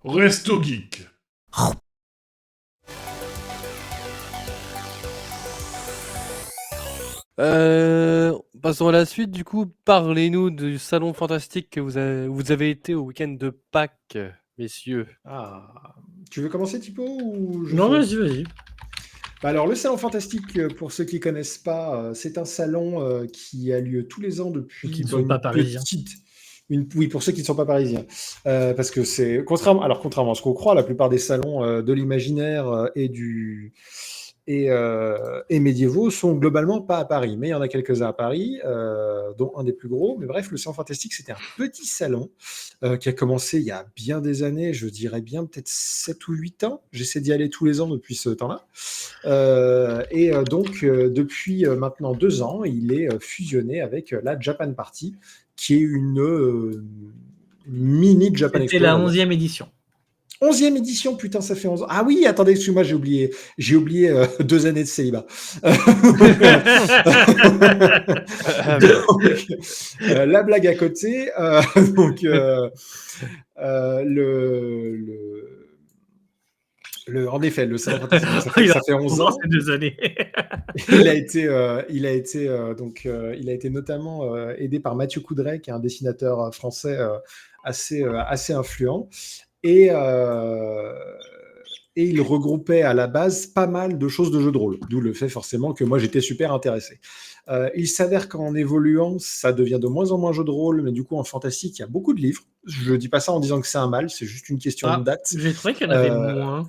Resto Geek. Passons à la suite, du coup, parlez-nous du salon fantastique que vous avez été au week-end de Pâques, messieurs. Ah, tu veux commencer, Thibaut, ou je Non, fais? vas-y. Bah alors, le Salon Fantastique, pour ceux qui connaissent pas, c'est un salon qui a lieu tous les ans Et depuis qui ne sont pas parisiens. Oui, pour ceux qui ne sont pas parisiens. Parce que c'est contrairement à ce qu'on croit, la plupart des salons de l'imaginaire et médiévaux sont globalement pas à Paris. Mais il y en a quelques-uns à Paris, dont un des plus gros. Mais bref, le Salon Fantastique, c'était un petit salon qui a commencé il y a bien des années, je dirais bien peut-être 7 ou 8 ans. J'essaie d'y aller tous les ans depuis ce temps-là. Donc, depuis maintenant 2 ans, il est fusionné avec la Japan Party, qui est une mini Japan C'était Expo, la on va dire. 11e édition. 11e édition, putain, ça fait 11 ans. Ah oui, attendez, excuse-moi, j'ai oublié 2 années de célibat. Donc, la blague à côté. Donc, en effet, le salon fantastique, ça fait 11 ans. Ces 2 années. Il a été notamment aidé par Mathieu Coudray, qui est un dessinateur français assez influent. Et il regroupait à la base pas mal de choses de jeux de rôle, d'où le fait forcément que moi j'étais super intéressé. Il s'avère qu'en évoluant, ça devient de moins en moins jeu de rôle, mais du coup en fantastique, il y a beaucoup de livres. Je dis pas ça en disant que c'est un mal, c'est juste une question de date. J'ai trouvé qu'il y en avait moins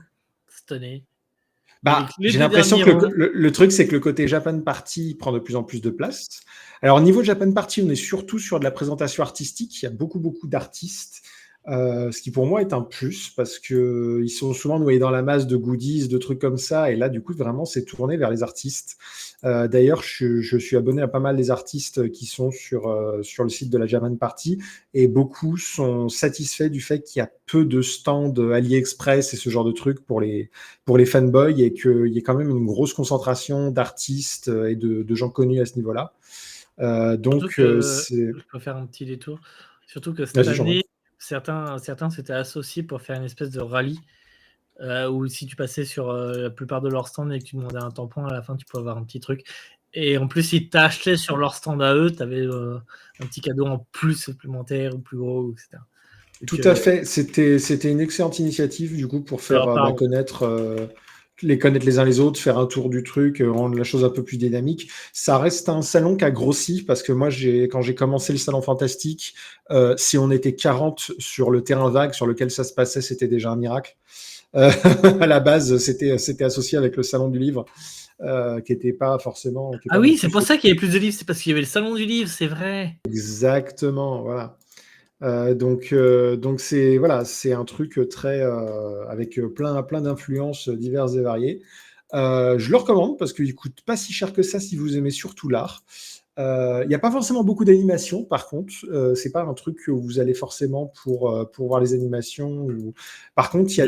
cette année. J'ai l'impression que le truc, c'est que le côté Japan Party prend de plus en plus de place. Alors, au niveau de Japan Party, on est surtout sur de la présentation artistique. Il y a beaucoup d'artistes, ce qui pour moi est un plus parce qu'ils sont souvent noyés dans la masse de goodies, de trucs comme ça. Et là, du coup, vraiment, c'est tourné vers les artistes. D'ailleurs, je suis abonné à pas mal des artistes qui sont sur le site de la Japan Party et beaucoup sont satisfaits du fait qu'il y a peu de stands AliExpress et ce genre de trucs pour les fanboys et qu'il y ait quand même une grosse concentration d'artistes et de gens connus à ce niveau-là. Je peux faire un petit détour. Surtout que cette année, certains s'étaient associés pour faire une espèce de rallye où si tu passais sur la plupart de leurs stands et que tu demandais un tampon, à la fin, tu pouvais avoir un petit truc. Et en plus, ils t'achetaient sur leur stand à eux, tu avais un petit cadeau en plus supplémentaire ou plus gros, etc. Tout à fait. C'était une excellente initiative, du coup, pour faire connaître les uns les autres, faire un tour du truc, rendre la chose un peu plus dynamique. Ça reste un salon qui a grossi parce que moi, quand j'ai commencé le salon fantastique, si on était 40 sur le terrain vague sur lequel ça se passait, c'était déjà un miracle. À la base, c'était associé avec le salon du livre, qui n'était pas forcément. Oui, c'est pour ça qu'il y avait plus de livres, c'est parce qu'il y avait le salon du livre, c'est vrai. Exactement, voilà. Donc c'est un truc très avec plein d'influences diverses et variées. Je le recommande parce qu'il coûte pas si cher que ça si vous aimez surtout l'art. Il n'y a pas forcément beaucoup d'animations, par contre, c'est pas un truc que vous allez forcément pour voir les animations. Par contre, il y a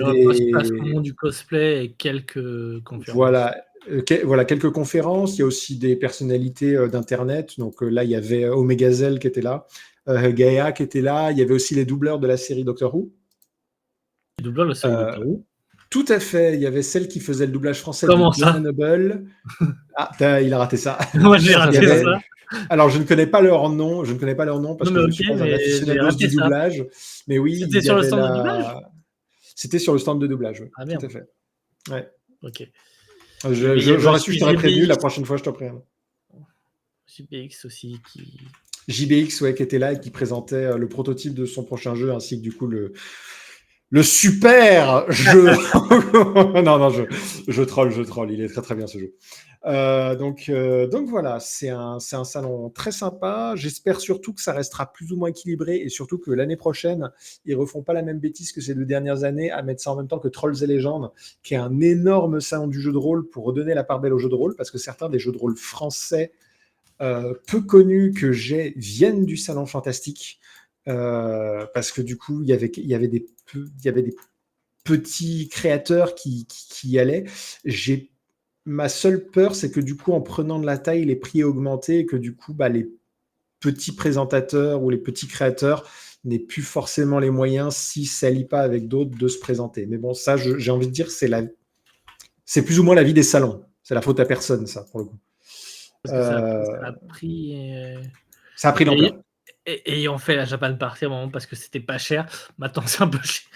principalement du cosplay et quelques conférences. Voilà, quelques conférences. Il y a aussi des personnalités d'internet. Donc là, il y avait Omegazel qui était là. Gaïa qui était là, il y avait aussi les doubleurs de la série Doctor Who. Les doubleurs de la série Doctor Who? Tout à fait, il y avait celle qui faisait le doublage français de Diana Noble. Ah, il a raté ça. Moi, j'ai raté ça. Alors, je ne connais pas leur nom, parce que je ne suis pas un aficionado du doublage. Mais oui, c'était sur le stand de doublage. C'était sur le stand de doublage, oui. Ah, merde. Tout à fait. Ouais. Ok. J'aurais su, je t'aurais prévenu, la prochaine fois, je te préviens. JBX aussi qui... JBX, ouais, qui était là et qui présentait le prototype de son prochain jeu, ainsi que du coup le super jeu. non, je troll. Il est très très bien ce jeu. Donc voilà, c'est un salon très sympa. J'espère surtout que ça restera plus ou moins équilibré et surtout que l'année prochaine, ils refont pas la même bêtise que ces 2 dernières années à mettre ça en même temps que Trolls et Légendes, qui est un énorme salon du jeu de rôle pour redonner la part belle au jeu de rôle, parce que certains des jeux de rôle français peu connus que j'ai viennent du salon fantastique. Parce que du coup, il y avait des petits créateurs qui y allaient. Ma seule peur, c'est que du coup, en prenant de la taille, les prix aient augmenté et que du coup, les petits présentateurs ou les petits créateurs n'ait plus forcément les moyens, s'il ne s'allie pas avec d'autres, de se présenter. Mais bon, ça, j'ai envie de dire, c'est plus ou moins la vie des salons. C'est la faute à personne, ça, pour le coup. Parce que ça a pris... Ça a pris l'ampleur. Ayant fait la Japan Party à un moment parce que c'était pas cher, maintenant c'est un peu cher.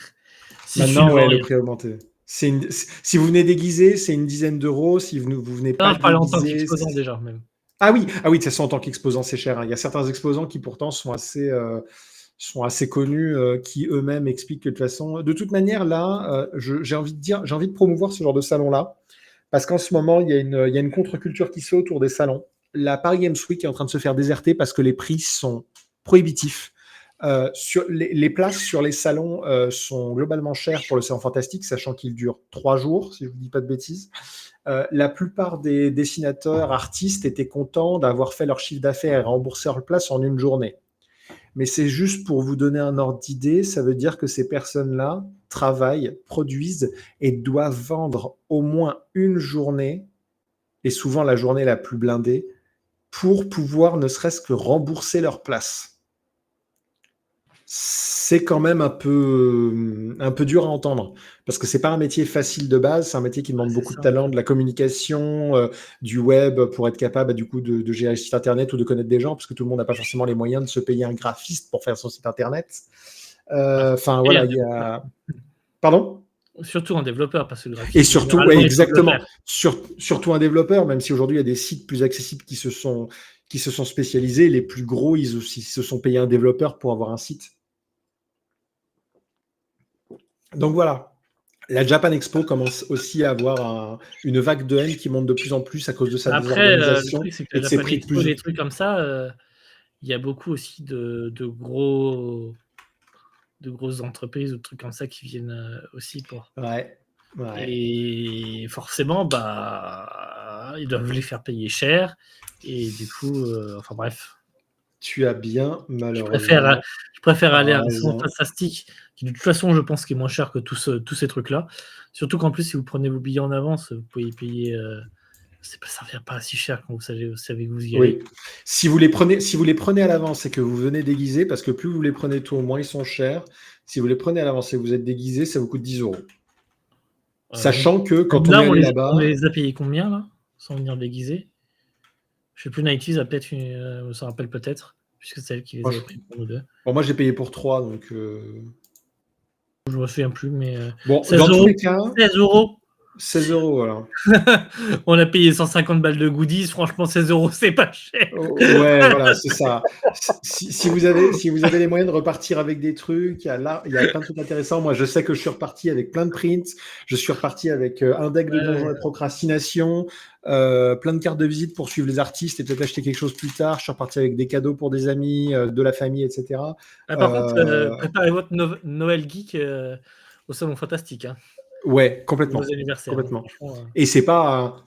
Maintenant, ouais, le prix a augmenté. Si vous venez déguisé, c'est une dizaine d'euros. Si vous venez pas déguisé, en tant qu'exposant déjà même. Ah oui, de toute façon, en tant qu'exposant, c'est cher. Il y a certains exposants qui pourtant sont assez connus, qui eux-mêmes expliquent que de toute manière, là, j'ai envie de promouvoir ce genre de salon-là, parce qu'en ce moment, il y a une contre-culture qui se fait autour des salons. La Paris Games Week est en train de se faire déserter parce que les prix sont prohibitifs. Sur les places sur les salons sont globalement chères pour le salon fantastique, sachant qu'il dure 3 jours, si je ne vous dis pas de bêtises. La plupart des dessinateurs, artistes étaient contents d'avoir fait leur chiffre d'affaires et remboursé leur place en une journée. Mais c'est juste pour vous donner un ordre d'idée, ça veut dire que ces personnes-là travaillent, produisent et doivent vendre au moins une journée, et souvent la journée la plus blindée, pour pouvoir ne serait-ce que rembourser leur place. C'est quand même un peu dur à entendre, parce que c'est pas un métier facile de base, c'est un métier qui demande beaucoup de talent, de la communication, du web, pour être capable du coup de gérer le site internet ou de connaître des gens, parce que tout le monde n'a pas forcément les moyens de se payer un graphiste pour faire son site internet. Enfin voilà, il y a... Pardon ? Surtout un développeur, parce que le graphiste, et surtout, ouais, exactement, surtout un développeur, même si aujourd'hui il y a des sites plus accessibles qui se sont spécialisés, les plus gros, ils se sont payés un développeur pour avoir un site. Donc voilà, la Japan Expo commence aussi à avoir une vague de haine qui monte de plus en plus à cause de sa désorganisation et de ses prix Expo, des trucs comme ça. Il y a beaucoup aussi de grosses entreprises ou de trucs comme ça qui viennent aussi pour. Ouais. Et forcément, ils doivent les faire payer cher. Et du coup, enfin bref. Tu as bien, malheureusement. Je préfère aller à un salon fantastique qui, de toute façon, je pense, qui est moins cher que tous ces trucs-là. Surtout qu'en plus, si vous prenez vos billets en avance, vous pouvez payer. Ça ne vient pas si cher quand vous savez que vous y allez. Oui. Si vous les prenez à l'avance et que vous venez déguisé, parce que plus vous les prenez tôt, moins ils sont chers. Si vous les prenez à l'avance et que vous êtes déguisé, ça vous coûte 10 €. Sachant que quand on est allé là-bas. On les a payés combien, là, sans venir déguisés? Je ne sais plus, Nighties a peut-être on s'en rappelle peut-être, puisque c'est elle qui les avait pris pour nous deux. Bon, moi, j'ai payé pour 3, donc. Je ne me souviens plus, mais. Bon, dans tous les cas. 16 €. 16 €, voilà. On a payé 150 balles de goodies. Franchement, 16 €, c'est pas cher. Ouais, voilà, c'est ça. Si vous avez les moyens de repartir avec des trucs, il y a plein de trucs intéressants. Moi, je sais que je suis reparti avec plein de prints. Je suis reparti avec un deck de donjons et procrastination, plein de cartes de visite pour suivre les artistes et peut-être acheter quelque chose plus tard. Je suis reparti avec des cadeaux pour des amis, de la famille, etc. Par contre, préparez votre Noël Geek au Salon Fantastique. Hein. Ouais, complètement. Complètement. Et c'est pas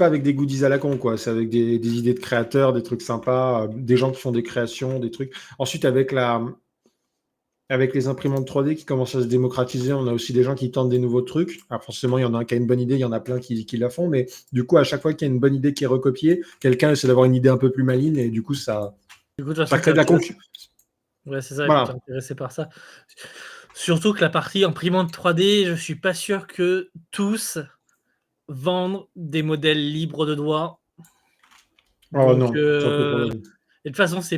avec des goodies à la con, quoi. C'est avec des idées de créateurs, des trucs sympas, des gens qui font des créations, des trucs. Ensuite, avec les imprimantes 3D qui commencent à se démocratiser, on a aussi des gens qui tentent des nouveaux trucs. Alors forcément, il y en a un qui a une bonne idée, il y en a plein qui la font, mais du coup, à chaque fois qu'il y a une bonne idée qui est recopiée, quelqu'un essaie d'avoir une idée un peu plus maligne et du coup, ça crée de la concurrence. Ouais, c'est ça, il faut t'intéresser par ça. Surtout que la partie imprimante 3D, je suis pas sûr que tous vendent des modèles libres de droit. Oh non. Et de toute façon, ça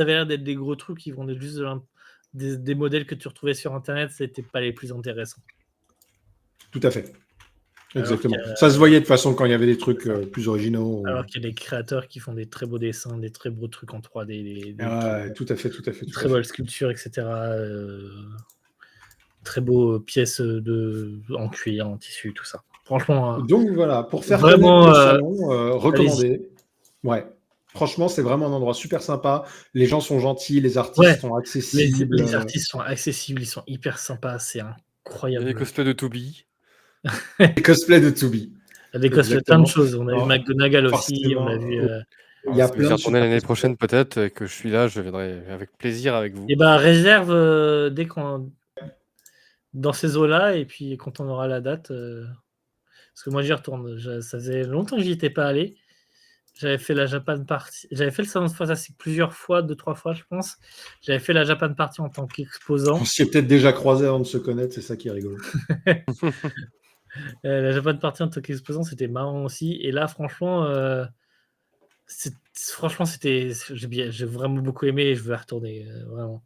avait l'air d'être des gros trucs qui vendaient juste des modèles que tu retrouvais sur Internet, c'était pas les plus intéressants. Tout à fait. Exactement. Ça se voyait de toute façon quand il y avait des trucs plus originaux. Alors qu'il y a des créateurs qui font des très beaux dessins, des très beaux trucs en 3D. Tout à fait. Très belles sculptures, etc. Très beaux pièces en cuir, en tissu, tout ça. Franchement. Donc voilà, pour faire vraiment, connaître le salon, recommandé. Ouais. Franchement, c'est vraiment un endroit super sympa. Les gens sont gentils, les artistes sont accessibles. Les artistes sont accessibles, ils sont hyper sympas, c'est incroyable. Il y a des cosplays de Toby. Des cosplays de Toby. Des cosplays, plein de choses. On a vu McGonagall aussi, on a vu. Il y a plein de retourner l'année prochaine peut-être, et que je suis là, je viendrai avec plaisir avec vous. Et réserve dès qu'on dans ces eaux-là, et puis quand on aura la date. Parce que moi j'y retourne. Ça faisait longtemps que j'y étais pas allé. J'avais fait la Japan Party. J'avais fait le Salon Fantastique plusieurs fois, 2-3 fois, je pense. J'avais fait la Japan Party en tant qu'exposant. On s'y est peut-être déjà croisé avant de se connaître, c'est ça qui est rigolo. La Japan Party en tant qu'exposant, c'était marrant aussi. Et là, franchement, j'ai vraiment beaucoup aimé et je veux y retourner, vraiment.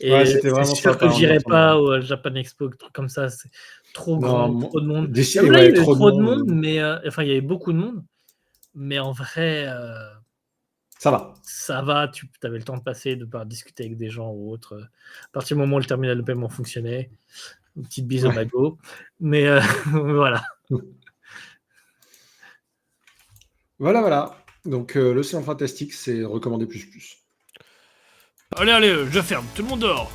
Et Ouais, c'était c'est vraiment sûr sympa, que j'irai on pas au Japan Expo, truc comme ça, c'est trop grand, Non, trop de monde. d'ici, Même là, ouais, il y avait trop de trop de monde. monde, mais enfin, il y avait beaucoup de monde. Mais en vrai, Ça va. ça va, tu avais le temps de passer, de pouvoir discuter avec des gens ou autre. À partir du moment où le terminal de paiement fonctionnait, une petite bise au magot. Mais voilà. Voilà. Donc, le Salon Fantastique, c'est recommandé plus. Allez, je ferme, tout le monde dehors.